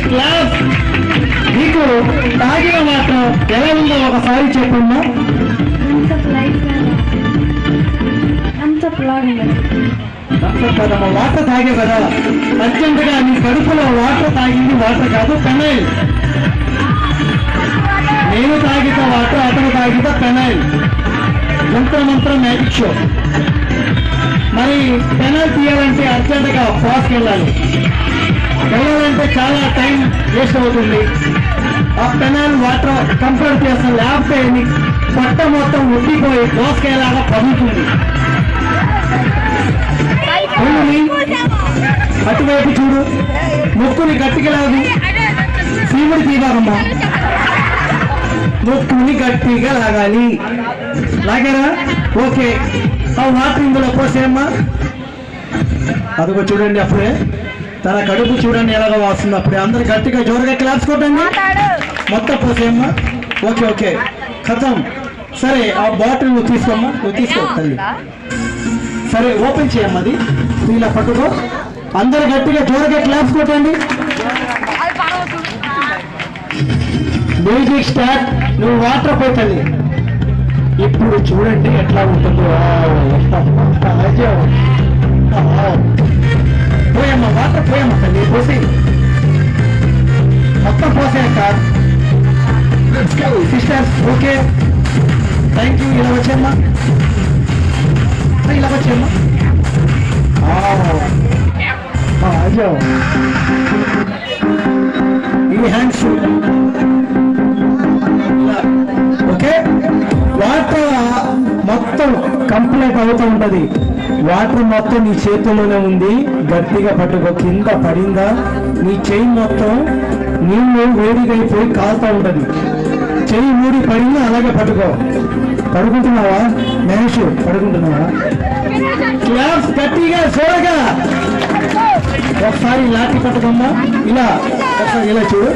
Class నీకు తాగిన water ఎలా ఉందో ఒకసారి చెప్పమ్మా. వాటర్ తాగే కదా, అర్జెంటుగా నీ కడుపులో వాటర్ తాగింది వాటర్ కాదు, పెనైల్. నేను తాగిత వాటర్, అతను తాగిత పెనైల్. మంత్రం మ్యాజిక్ షో. మరి పెనైల్ తీయాలంటే అర్జెంటుగా పాస్కి వెళ్ళాలి. వెళ్ళాలంటే చాలా టైం వేస్ట్ అవుతుంది. ఆ పెనైల్ వాటర్ కంప్లీట్ చేస్తాను, లేకపోతే పొట్ట మొత్తం ఉట్టిపోయి దోసకాయలాగా పగులుతుంది. అటువైపు చూడు, ముక్కుని గట్టిగా లాగు. సీముడి తీరారమ్మా, ముక్కుని గట్టిగా లాగాలి. లాగారా? ఓకే. ఆ వాటర్ ఇందులో పోసేయమ్మా. అదిగో చూడండి, అప్పుడే తన కడుపు చూడండి ఎలాగో వస్తుంది. అప్పుడే అందరు గట్టిగా జోరుగా క్లాప్స్ కొట్టండి. మొత్తం పోసేయమ్మా. ఓకే ఓకే, ఖతం. సరే, ఆ బాటిల్ నువ్వు తీసుకోమ్మా, నువ్వు తీసుకో తల్లి. సరే, ఓపెన్ చేయమ్మా. అది ఇలా పట్టుకో. అందరు గట్టిగా జోరుగా క్లాప్స్ కొట్టండి. Music start. నువ్వు వాటర్ పోతుంది. ఇప్పుడు చూడండి ఎట్లా ఉంటుందో. పోయమ్మా, వాటర్ పోయమ్మా తల్లి, పోసి మొత్తం పోసాక సిస్టర్స్. Okay, thank you. ఇలా వచ్చేమ్మా, ఇలా వచ్చేమ్మా. ఈ హ్యాండ్స్. ఓకే, వాటర్ మొత్తం కంప్లీట్ అవుతూ ఉంటది. వాటర్ మొత్తం నీ చేతుల్లోనే ఉంది. గట్టిగా పట్టుకో. కింద పడిందా నీ చెయ్యి మొత్తం నీళ్ళు వేడిగైపోయి కాలుతూ ఉంటది. చెయ్యి మూడి పడిందా అలాగే పట్టుకో. పడుకుంటున్నావా మహేష్? పడుకుంటున్నావా? క్లాప్స్ గట్టిగా చూడగా. ఒకసారి లాఠీ పట్టుకోమ్మా. ఇలా ఒకసారి ఇలా చూడు.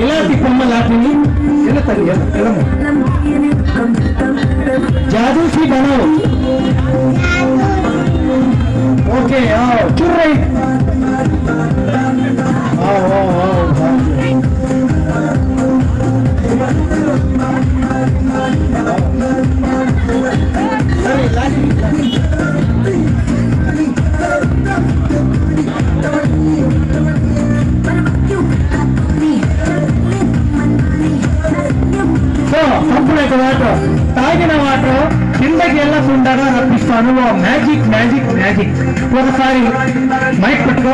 ఇలా తిప్పమ్మ లాఠీని. ఇలా తల్లి ఎలమ్మ. జాదూ సి బనో. ఓకే, చూర్రై. సరే, లాఠీ. కంప్లీట్ వాటర్ తాగిన వాటర్ కిందకి వెళ్ళకుండా రప్పిస్తాను. Magic magic magic. ఒకసారి మైక్ పెట్టుకో.